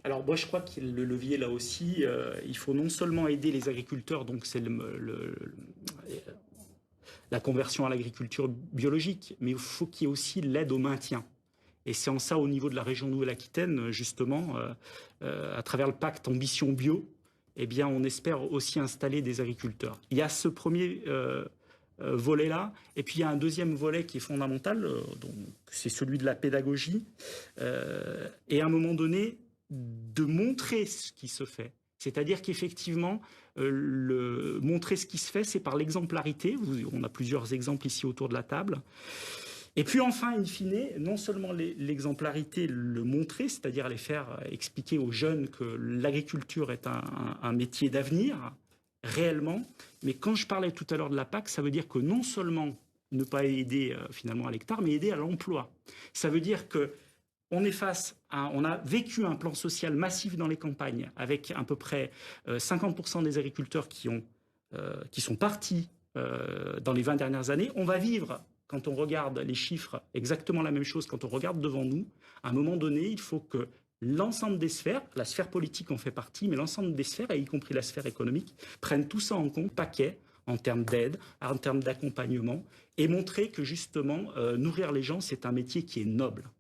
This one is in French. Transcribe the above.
Alors moi je crois que le levier là aussi, il faut non seulement aider les agriculteurs, donc c'est la conversion à l'agriculture biologique, mais il faut qu'il y ait aussi l'aide au maintien. Et c'est en ça, au niveau de la région Nouvelle-Aquitaine, justement, à travers le pacte Ambition Bio, eh bien, on espère aussi installer des agriculteurs. Il y a ce premier volet-là, et puis il y a un deuxième volet qui est fondamental, donc c'est celui de la pédagogie, et à un moment donné, de montrer ce qui se fait. C'est-à-dire qu'effectivement, montrer ce qui se fait, c'est par l'exemplarité. On a plusieurs exemples ici autour de la table. Et puis enfin, in fine, non seulement l'exemplarité, le montrer, c'est-à-dire les faire expliquer aux jeunes que l'agriculture est un métier d'avenir, réellement, mais quand je parlais tout à l'heure de la PAC, ça veut dire que non seulement ne pas aider finalement à l'hectare, mais aider à l'emploi. Ça veut dire que on a vécu un plan social massif dans les campagnes, avec à peu près 50% des agriculteurs qui sont partis dans les 20 dernières années. On va vivre, quand on regarde les chiffres, exactement la même chose quand on regarde devant nous. À un moment donné, il faut que l'ensemble des sphères, la sphère politique en fait partie, mais l'ensemble des sphères, et y compris la sphère économique, prennent tout ça en compte, paquet, en termes d'aide, en termes d'accompagnement, et montrer que justement, nourrir les gens, c'est un métier qui est noble.